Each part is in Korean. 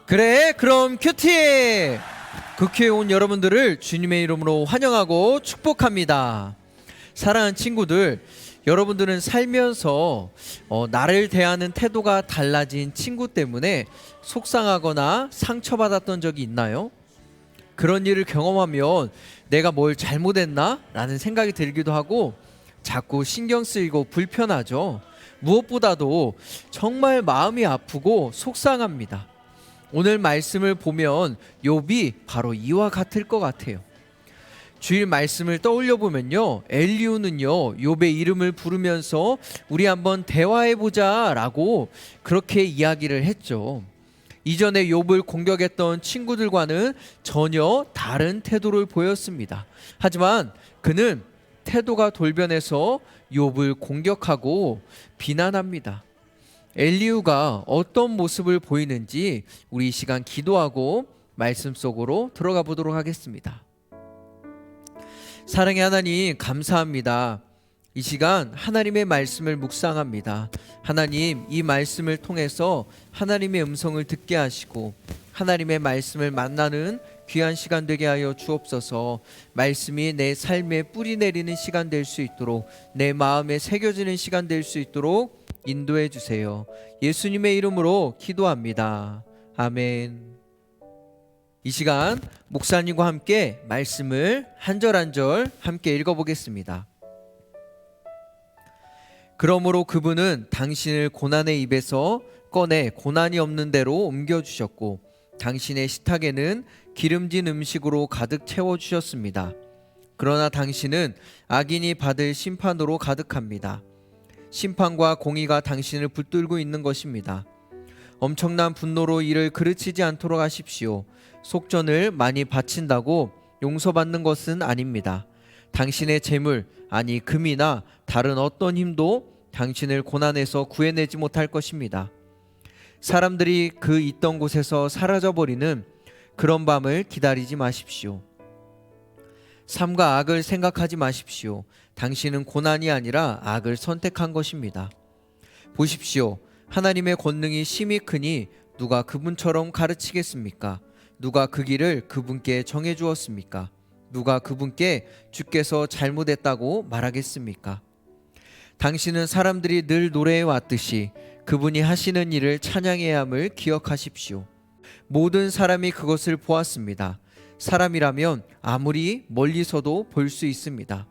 그래, 그럼 큐티! 극회에 온 여러분들을 주님의 이름으로 환영하고 축복합니다. 사랑하는 친구들, 여러분들은 살면서 나를 대하는 태도가 달라진 친구 때문에 속상하거나 상처받았던 적이 있나요? 그런 일을 경험하면 내가 뭘 잘못했나? 라는 생각이 들기도 하고 자꾸 신경 쓰이고 불편하죠. 무엇보다도 정말 마음이 아프고 속상합니다. 오늘 말씀을 보면 욥이 바로 이와 같을 것 같아요. 주일 말씀을 떠올려 보면요, 엘리후는요 욥의 이름을 부르면서 우리 한번 대화해 보자라고 그렇게 이야기를 했죠. 이전에 욥을 공격했던 친구들과는 전혀 다른 태도를 보였습니다. 하지만 그는 태도가 돌변해서 욥을 공격하고 비난합니다. 엘리후가 어떤 모습을 보이는지 우리 이 시간 기도하고 말씀 속으로 들어가 보도록 하겠습니다. 사랑의 하나님, 감사합니다. 이 시간 하나님의 말씀을 묵상합니다. 하나님, 이 말씀을 통해서 하나님의 음성을 듣게 하시고 하나님의 말씀을 만나는 귀한 시간 되게 하여 주옵소서. 말씀이 내 삶에 뿌리 내리는 시간 될 수 있도록, 내 마음에 새겨지는 시간 될 수 있도록 인도해 주세요. 예수님의 이름으로 기도합니다. 아멘. 이 시간 목사님과 함께 말씀을 한 절 한 절 함께 읽어보겠습니다. 그러므로 그분은 당신을 고난의 입에서 꺼내 고난이 없는 데로 옮겨주셨고 당신의 식탁에는 기름진 음식으로 가득 채워주셨습니다. 그러나 당신은 악인이 받을 심판으로 가득합니다. 심판과 공의가 당신을 붙들고 있는 것입니다. 엄청난 분노로 이를 그르치지 않도록 하십시오. 속전을 많이 바친다고 용서받는 것은 아닙니다. 당신의 재물, 아니 금이나 다른 어떤 힘도 당신을 고난에서 구해내지 못할 것입니다. 사람들이 그 있던 곳에서 사라져버리는 그런 밤을 기다리지 마십시오. 삶과 악을 생각하지 마십시오. 당신은 고난이 아니라 악을 선택한 것입니다. 보십시오. 하나님의 권능이 심히 크니 누가 그분처럼 가르치겠습니까? 누가 그 길을 그분께 정해 주었습니까? 누가 그분께 주께서 잘못했다고 말하겠습니까? 당신은 사람들이 늘 노래해 왔듯이 그분이 하시는 일을 찬양해야 함을 기억하십시오. 모든 사람이 그것을 보았습니다. 사람이라면 아무리 멀리서도 볼 수 있습니다.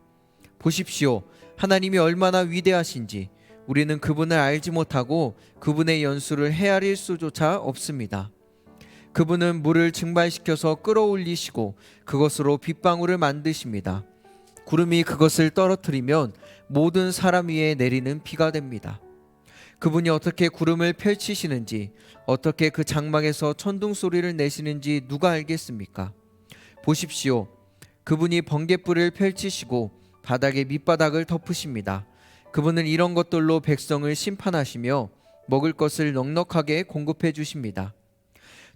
보십시오. 하나님이 얼마나 위대하신지. 우리는 그분을 알지 못하고 그분의 연수를 헤아릴 수조차 없습니다. 그분은 물을 증발시켜서 끌어올리시고 그것으로 빗방울을 만드십니다. 구름이 그것을 떨어뜨리면 모든 사람 위에 내리는 비가 됩니다. 그분이 어떻게 구름을 펼치시는지, 어떻게 그 장막에서 천둥 소리를 내시는지 누가 알겠습니까? 보십시오. 그분이 번갯불을 펼치시고 바닥에 밑바닥을 덮으십니다. 그분은 이런 것들로 백성을 심판하시며 먹을 것을 넉넉하게 공급해 주십니다.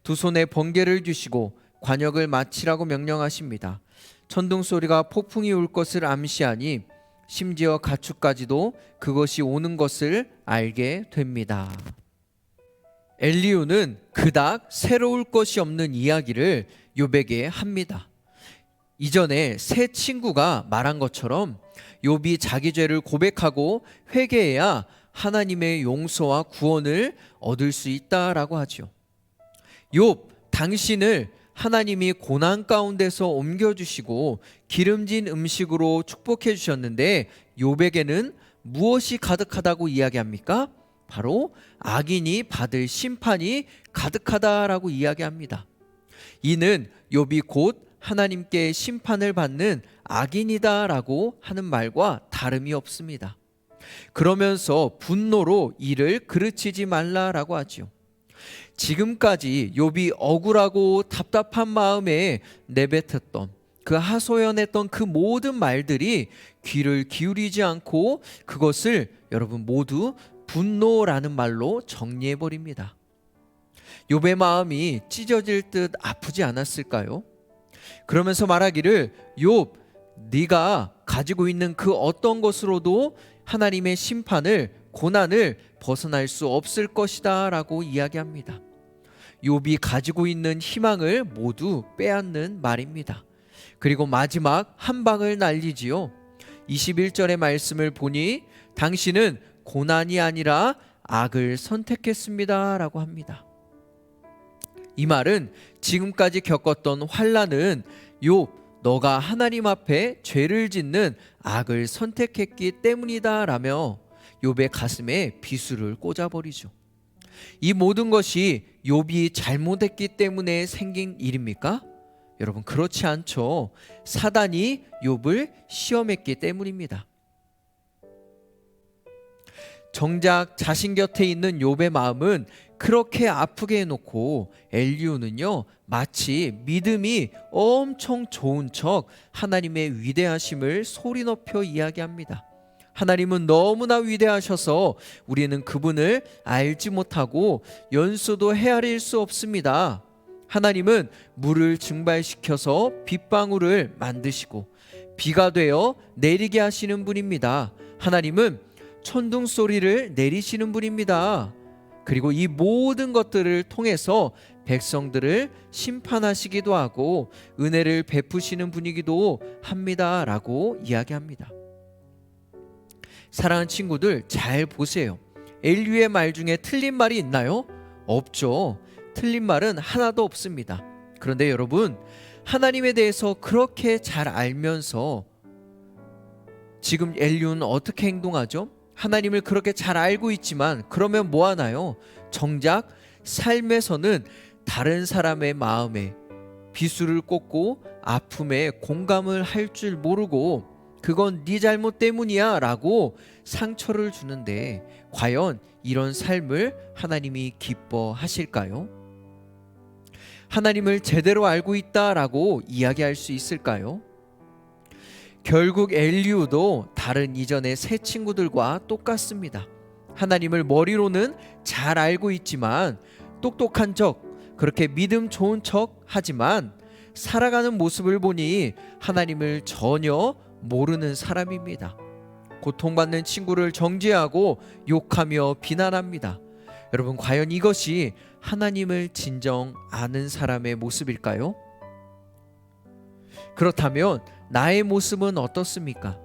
두 손에 번개를 주시고 관역을 마치라고 명령하십니다. 천둥 소리가 폭풍이 올 것을 암시하니 심지어 가축까지도 그것이 오는 것을 알게 됩니다. 엘리후는 그닥 새로울 것이 없는 이야기를 욥에게 합니다. 이전에 세 친구가 말한 것처럼 욥이 자기 죄를 고백하고 회개해야 하나님의 용서와 구원을 얻을 수 있다라고 하죠. 욥, 당신을 하나님이 고난 가운데서 옮겨주시고 기름진 음식으로 축복해 주셨는데 욥에게는 무엇이 가득하다고 이야기합니까? 바로 악인이 받을 심판이 가득하다라고 이야기합니다. 이는 욥이 곧 하나님께 심판을 받는 악인이다라고 하는 말과 다름이 없습니다. 그러면서 분노로 이를 그르치지 말라라고 하죠. 지금까지 욥이 억울하고 답답한 마음에 내뱉었던 그 하소연했던 그 모든 말들이 귀를 기울이지 않고 그것을 여러분 모두 분노라는 말로 정리해 버립니다. 욥의 마음이 찢어질 듯 아프지 않았을까요? 그러면서 말하기를 욥, 네가 가지고 있는 그 어떤 것으로도 하나님의 심판을, 고난을 벗어날 수 없을 것이다 라고 이야기합니다. 욥이 가지고 있는 희망을 모두 빼앗는 말입니다. 그리고 마지막 한 방을 날리지요. 21절의 말씀을 보니 당신은 고난이 아니라 악을 선택했습니다 라고 합니다. 이 말은 지금까지 겪었던 환난은 욥, 너가 하나님 앞에 죄를 짓는 악을 선택했기 때문이다 라며 욥의 가슴에 비수를 꽂아버리죠. 이 모든 것이 욥이 잘못했기 때문에 생긴 일입니까? 여러분, 그렇지 않죠. 사단이 욥을 시험했기 때문입니다. 정작 자신 곁에 있는 욥의 마음은 그렇게 아프게 해놓고 엘리후는요, 마치 믿음이 엄청 좋은 척 하나님의 위대하심을 소리 높여 이야기합니다. 하나님은 너무나 위대하셔서 우리는 그분을 알지 못하고 연수도 헤아릴 수 없습니다. 하나님은 물을 증발시켜서 빗방울을 만드시고 비가 되어 내리게 하시는 분입니다. 하나님은 천둥 소리를 내리시는 분입니다. 그리고 이 모든 것들을 통해서 백성들을 심판하시기도 하고 은혜를 베푸시는 분이기도 합니다 라고 이야기합니다. 사랑하는 친구들, 잘 보세요. 엘리후의 말 중에 틀린 말이 있나요? 없죠. 틀린 말은 하나도 없습니다. 그런데 여러분, 하나님에 대해서 그렇게 잘 알면서 지금 엘리후는 어떻게 행동하죠? 하나님을 그렇게 잘 알고 있지만 그러면 뭐 하나요? 정작 삶에서는 다른 사람의 마음에 비수를 꽂고 아픔에 공감을 할 줄 모르고 그건 네 잘못 때문이야 라고 상처를 주는데 과연 이런 삶을 하나님이 기뻐하실까요? 하나님을 제대로 알고 있다라고 이야기할 수 있을까요? 결국 엘리후도 다른 이전의 새 친구들과 똑같습니다. 하나님을 머리로는 잘 알고 있지만 똑똑한 척, 그렇게 믿음 좋은 척 하지만 살아가는 모습을 보니 하나님을 전혀 모르는 사람입니다. 고통받는 친구를 정죄하고 욕하며 비난합니다. 여러분, 과연 이것이 하나님을 진정 아는 사람의 모습일까요? 그렇다면 나의 모습은 어떻습니까?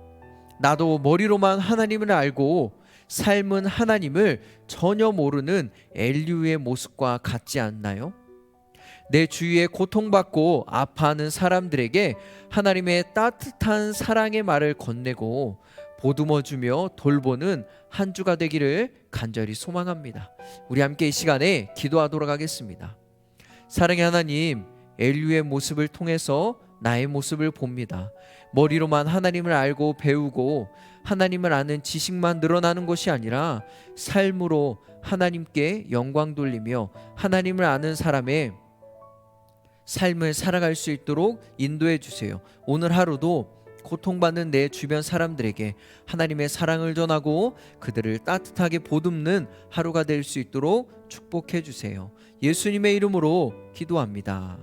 나도 머리로만 하나님을 알고 삶은 하나님을 전혀 모르는 엘리후의 모습과 같지 않나요? 내 주위에 고통받고 아파하는 사람들에게 하나님의 따뜻한 사랑의 말을 건네고 보듬어주며 돌보는 한 주가 되기를 간절히 소망합니다. 우리 함께 이 시간에 기도하도록 하겠습니다. 사랑의 하나님, 엘리후의 모습을 통해서 나의 모습을 봅니다. 머리로만 하나님을 알고 배우고 하나님을 아는 지식만 늘어나는 것이 아니라 삶으로 하나님께 영광 돌리며 하나님을 아는 사람의 삶을 살아갈 수 있도록 인도해 주세요. 오늘 하루도 고통받는 내 주변 사람들에게 하나님의 사랑을 전하고 그들을 따뜻하게 보듬는 하루가 될 수 있도록 축복해 주세요. 예수님의 이름으로 기도합니다.